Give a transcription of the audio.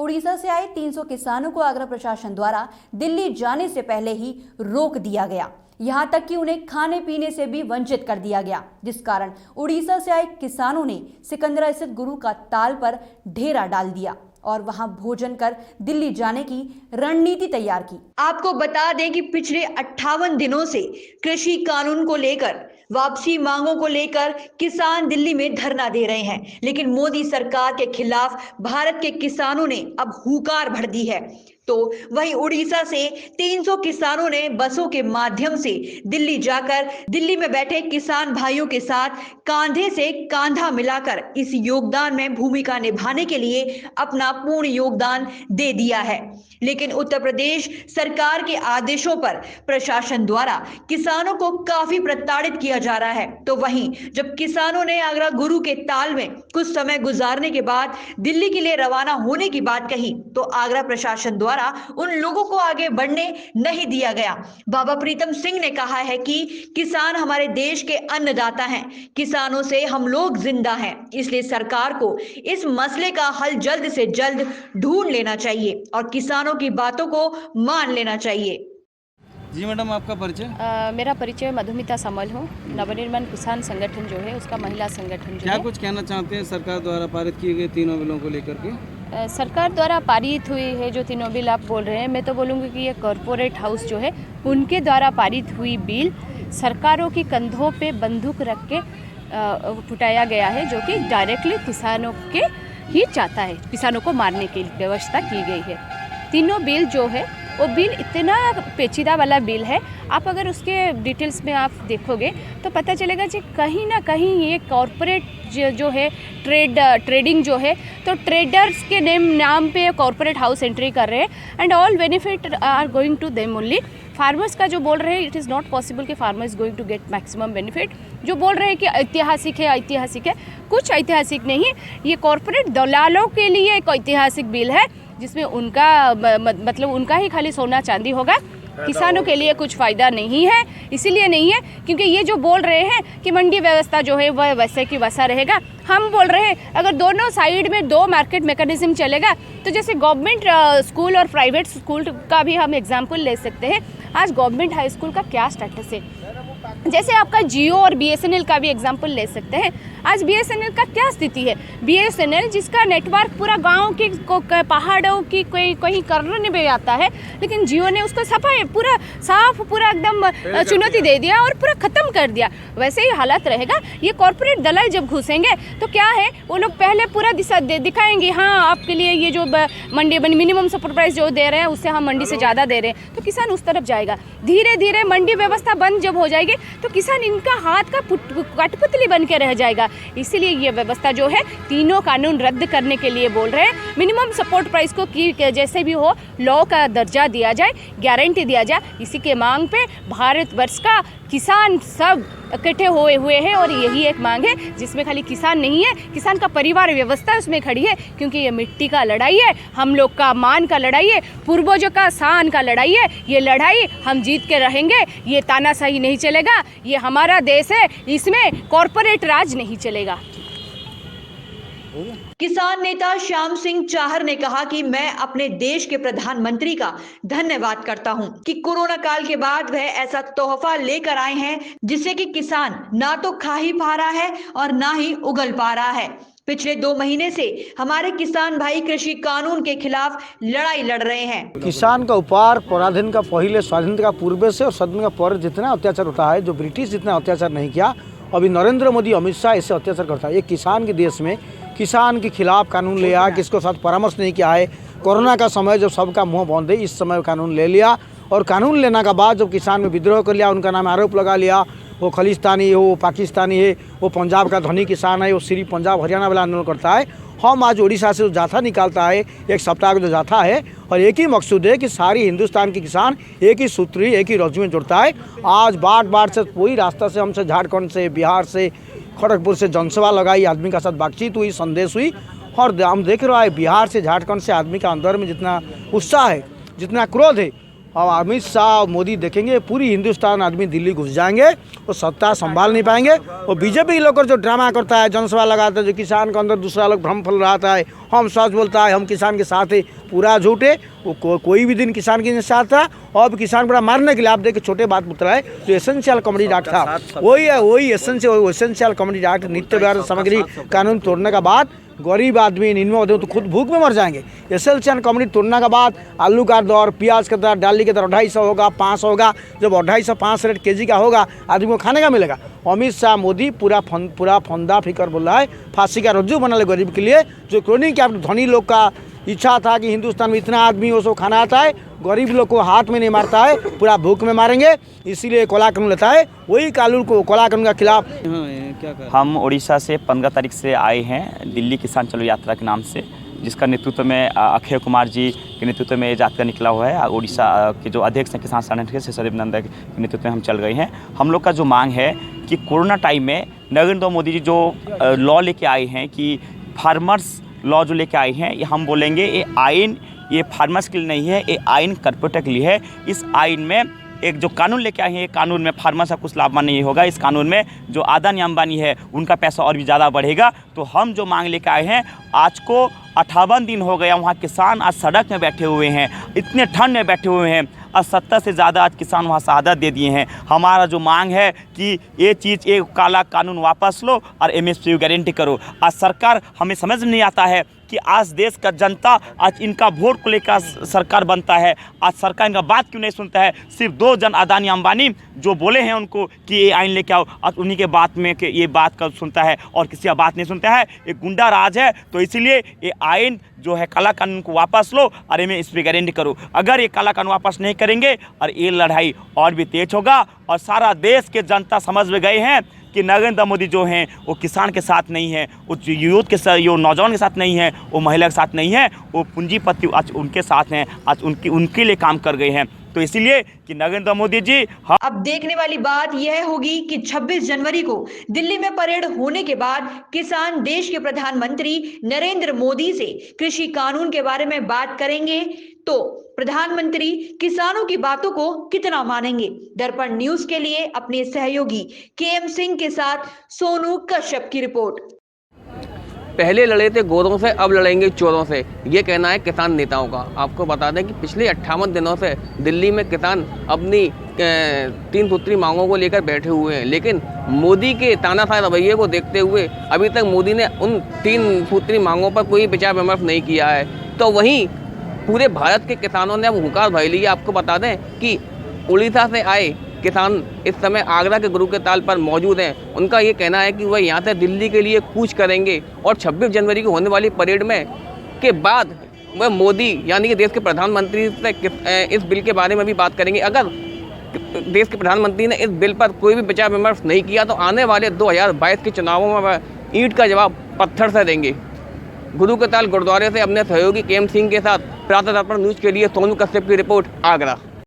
उड़ीसा से आए 300 किसानों को आगरा प्रशासन द्वारा दिल्ली जाने से पहले ही रोक दिया गया। यहां तक कि उन्हें खाने पीने से भी वंचित कर दिया गया, जिस कारण उड़ीसा से आए किसानों ने सिकंदरा स्थित गुरु का ताल पर डेरा डाल दिया और वहां भोजन कर दिल्ली जाने की रणनीति तैयार की। आपको बता दें कि पिछले 58 दिनों से कृषि कानून को लेकर, वापसी मांगों को लेकर किसान दिल्ली में धरना दे रहे हैं, लेकिन मोदी सरकार के खिलाफ भारत के किसानों ने अब हुंकार भर दी है। तो वहीं उड़ीसा से 300 किसानों ने बसों के माध्यम से दिल्ली जाकर दिल्ली में बैठे किसान भाइयों के साथ कंधे से कंधा मिलाकर इस योगदान में भूमिका निभाने के लिए अपना पूर्ण योगदान दे दिया है। लेकिन उत्तर प्रदेश सरकार के आदेशों पर प्रशासन द्वारा किसानों को काफी प्रताड़ित किया जा रहा है। तो वहीं जब किसानों ने आगरा गुरु के ताल में कुछ समय गुजारने के बाद दिल्ली के लिए रवाना होने की बात कही, तो आगरा प्रशासन द्वारा उन लोगों को आगे बढ़ने नहीं दिया गया। बाबा प्रीतम सिंह ने कहा है कि किसान हमारे देश के अन्नदाता हैं, किसानों से हम लोग जिंदा हैं, इसलिए सरकार को इस मसले का हल जल्द से जल्द ढूंढ लेना चाहिए और किसानों की बातों को मान लेना चाहिए। जी मैडम, आपका परिचय? मेरा परिचय मधुमिता समल हूँ। नवनिर्माण किसान संगठन जो है उसका महिला संगठन क्या कुछ कहना चाहते हैं सरकार द्वारा पारित किए गए तीनों बिलों को लेकर के? सरकार द्वारा पारित हुई है जो तीनों बिल आप बोल रहे हैं, मैं तो बोलूँगी कि ये कॉरपोरेट हाउस जो है उनके द्वारा पारित हुई बिल सरकारों के कंधों पे बंदूक रख के उठाया गया है, जो कि डायरेक्टली किसानों के ही चाहता है, किसानों को मारने की व्यवस्था की गई है। तीनों बिल जो है वो बिल इतना पेचीदा वाला बिल है, आप अगर उसके डिटेल्स में आप देखोगे तो पता चलेगा कि कहीं ना कहीं ये कॉरपोरेट जो है ट्रेडिंग जो है, तो ट्रेडर्स के नाम पे कॉरपोरेट हाउस एंट्री कर रहे हैं and all benefit are going to them only. Farmers का जो बोल रहे हैं इट इज़ नॉट पॉसिबल कि farmer is going to get maximum benefit. जो बोल रहे हैं कि ऐतिहासिक है, ऐतिहासिक है, कुछ ऐतिहासिक नहीं है। ये कॉरपोरेट दलालों के लिए एक ऐतिहासिक बिल है जिसमें उनका मतलब उनका ही खाली सोना चांदी होगा, किसानों के लिए कुछ फ़ायदा नहीं है। इसीलिए नहीं है क्योंकि ये जो बोल रहे हैं कि मंडी व्यवस्था जो है वह वैसे की वैसा रहेगा। हम बोल रहे हैं अगर दोनों साइड में दो मार्केट मैकेनिज्म चलेगा तो जैसे गवर्नमेंट स्कूल और प्राइवेट स्कूल का भी हम एग्जाम्पल ले सकते हैं। आज गवर्नमेंट हाई स्कूल का क्या स्टेटस है, जैसे आपका जियो और BSNL का भी एग्जाम्पल ले सकते हैं। आज BSNL का क्या स्थिति है? BSNL जिसका नेटवर्क पूरा गांव के पहाड़ों की कहीं करने में आता है, लेकिन जियो ने उसको पूरा साफ पूरा एकदम चुनौती दे दिया और पूरा ख़त्म कर दिया। वैसे ही हालत रहेगा। ये कॉरपोरेट दलाल जब घुसेंगे तो क्या है, वो लोग पहले पूरा दिशा दिखाएंगे, हाँ आपके लिए ये जो मंडी मिनिमम सपोर्ट प्राइस जो दे रहे हैं उससे हम मंडी से ज़्यादा दे रहे हैं, तो किसान उस तरफ जाएगा। धीरे धीरे मंडी व्यवस्था बंद जब हो जाएगी तो किसान इनका हाथ का कठपुतली बन के रह जाएगा। इसीलिए ये व्यवस्था जो है तीनों कानून रद्द करने के लिए बोल रहे हैं। मिनिमम सपोर्ट प्राइस को जैसे भी हो लॉ का दर्जा दिया जाए, गारंटी दिया जाए। इसी के मांग पे भारतवर्ष का किसान सब इकट्ठे हुए हैं और यही एक मांग है जिसमें खाली किसान नहीं है, किसान का परिवार व्यवस्था उसमें खड़ी है, क्योंकि ये मिट्टी का लड़ाई है, हम लोग का मान का लड़ाई है, पूर्वजों का शान का लड़ाई है। ये लड़ाई हम जीत के रहेंगे। ये तानाशाही नहीं चलेगा, ये हमारा देश है, इसमें कॉरपोरेट राज नहीं चलेगा। किसान नेता श्याम सिंह चाहर ने कहा कि मैं अपने देश के प्रधानमंत्री का धन्यवाद करता हूं कि कोरोना काल के बाद वह ऐसा तोहफा लेकर आए हैं जिससे कि किसान ना तो खा ही पा रहा है और ना ही उगल पा रहा है। पिछले 2 महीने से हमारे किसान भाई कृषि कानून के खिलाफ लड़ाई लड़ रहे हैं। किसान का उपहार पराधीन का पहले स्वाधीनता का पूर्व से और स्वाधीन का पर जितना अत्याचार होता है, जो ब्रिटिश जितना अत्याचार नहीं किया, अभी नरेंद्र मोदी अमित शाह ऐसे अत्याचार करता है। ये किसान के देश में किसान के खिलाफ कानून ले आया, किसको साथ परामर्श नहीं किया है। कोरोना का समय जब सबका मुंह बंद है, इस समय कानून ले लिया और कानून लेने के बाद जब किसान में विद्रोह कर लिया, उनका नाम आरोप लगा लिया, वो खालिस्तानी है, वो पाकिस्तानी है, वो पंजाब का धनी किसान है, वो सिर्फ पंजाब हरियाणा वाला आंदोलन करता है। हम आज उड़ीसा से जो जाथा निकालता है, एक सप्ताह का जो जाथा है, और एक ही मकसूद है कि सारी हिंदुस्तान के किसान एक ही सूत्री एक ही रज्जु में जुड़ता है। आज बार से वही रास्ता से हमसे झारखंड से, बिहार से, खड़गपुर से जनसभा लगाई, आदमी का साथ बातचीत हुई, संदेश हुई, और हम देख रहे हैं बिहार से झारखंड से आदमी का अंदर में जितना उत्साह है, जितना क्रोध है, और अमित शाह और मोदी देखेंगे पूरी हिंदुस्तान आदमी दिल्ली घुस जाएंगे, वो सत्ता संभाल नहीं पाएंगे। और बीजेपी लोग जो ड्रामा करता है, जनसभा लगाता है, जो किसान के अंदर दूसरा लोग भ्रम फैल रहा है, हम सच बोलता है, हम किसान के साथ है, पूरा झूठ है। वो कोई भी दिन किसान के साथ था और किसान पूरा मारने के लिए। आप देखिए छोटे बात पुतला है जो एसेंशियल कमोडिटी एक्ट था, वही है, वही एसेंशियल कमोडिटी एक्ट, नित्य व्यवहार सामग्री कानून तोड़ने का बाद गरीब आदमी निम्न मध्यम तो खुद भूख में मर जाएंगे। एसेंशियल कमोडिटी तोड़ने के बाद आलू का दर, प्याज का दर, दाली का दर 250 होगा, 500 होगा। जब 250-500 रेट केजी का होगा, आदमी को खाने का मिलेगा। अमित शाह मोदी पूरा फंदा फिकर बोल रहा है, फांसी का रज्जू बना ले गरीब के लिए। जो क्रोनिक कैपिटल धनी लोग का इच्छा था कि हिंदुस्तान में इतना आदमी हो, सो खाना आता है, गरीब लोग को हाथ में नहीं मारता है, पूरा भूख में मारेंगे, इसीलिए काला कानून लेता है। वही कानून को काला कानून के खिलाफ क्या कर हम उड़ीसा से 15 तारीख से आए हैं दिल्ली किसान चलो यात्रा के नाम से, जिसका नेतृत्व में अक्षय कुमार जी के नेतृत्व में ये यात्रा निकला हुआ है। उड़ीसा के जो अध्यक्ष हैं किसान संगठन के सदैव नंदा के नेतृत्व में हम चल गए हैं। हम लोग का जो मांग है कि कोरोना टाइम में नरेंद्र मोदी जी जो लॉ लेके आए हैं कि फार्मर्स लॉ जो लेके आए हैं, ये हम बोलेंगे ये आइन ये फार्मर्स के लिए नहीं है, ये आइन कॉर्पोरेट के लिए है। इस आइन में एक जो कानून लेके आए हैं, ये कानून में फार्मर्स का कुछ लाभ नहीं होगा। इस कानून में जो अदानी अंबानी है उनका पैसा और भी ज़्यादा बढ़ेगा। तो हम जो मांग लेके आए हैं, आज को 58 दिन हो गया, वहाँ किसान आज सड़क में बैठे हुए हैं, इतने ठंड में बैठे हुए हैं, आज 70 से ज़्यादा आज किसान वहाँ शहादत दे दिए हैं। हमारा जो मांग है कि ये चीज़, ये काला कानून वापस लो और MSP गारंटी करो। आज सरकार, हमें समझ नहीं आता है कि आज देश का जनता आज इनका वोट को लेकर सरकार बनता है, आज सरकार इनका बात क्यों नहीं सुनता है। सिर्फ 2 जन अदानी अंबानी जो बोले हैं उनको कि ये आइन लेके आओ, आज उन्हीं के बात में कि ये बात का सुनता है और किसी का बात नहीं सुनता है। ये गुंडा राज है। तो इसीलिए ये आइन जो है काला कानून को वापस लो और MSP गारंटी करो। अगर ये काला कानून वापस नहीं करेंगे और ये लड़ाई और भी तेज होगा। और सारा देश के जनता समझ में गए हैं कि नरेंद्र मोदी जो हैं वो किसान के साथ नहीं है, वो यूथ के साथ, वो नौजवान के साथ नहीं है, वो महिला के साथ नहीं है, वो पूंजीपति आज उनके साथ हैं, आज उनके लिए काम कर गए हैं। तो इसीलिए कि नरेंद्र मोदी जी अब देखने वाली बात यह होगी कि 26 जनवरी को दिल्ली में परेड होने के बाद किसान देश के प्रधानमंत्री नरेंद्र मोदी से कृषि कानून के बारे में बात करेंगे तो प्रधानमंत्री किसानों की बातों को कितना मानेंगे। दर्पण न्यूज के लिए अपने सहयोगी KM सिंह के साथ सोनू कश्यप की रिपोर्ट। पहले लड़े थे गोरों से, अब लड़ेंगे चोरों से, ये कहना है किसान नेताओं का। आपको बता दें कि पिछले 58 दिनों से दिल्ली में किसान अपनी 3 सूत्री मांगों को लेकर बैठे हुए हैं, लेकिन मोदी के तानाशाह रवैये को देखते हुए अभी तक मोदी ने उन 3 सूत्री मांगों पर कोई विचार विमर्श नहीं किया है। तो वहीं पूरे भारत के किसानों ने अब हुंकार भर ली है। आपको बता दें कि उड़ीसा से आए किसान इस समय आगरा के गुरु के ताल पर मौजूद हैं। उनका ये कहना है कि वह यहाँ से दिल्ली के लिए कूच करेंगे और 26 जनवरी को होने वाली परेड में के बाद वह मोदी यानी कि देश के प्रधानमंत्री से इस बिल के बारे में भी बात करेंगे। अगर देश के प्रधानमंत्री ने इस बिल पर कोई भी विचार विमर्श नहीं किया तो आने वाले 2022 के चुनावों में वह ईंट का जवाब पत्थर से देंगे। गुरु के ताल गुरुद्वारे से अपने सहयोगी KM सिंह के साथ प्रातः दर्पण न्यूज़ के लिए सोनू कश्यप की रिपोर्ट, आगरा।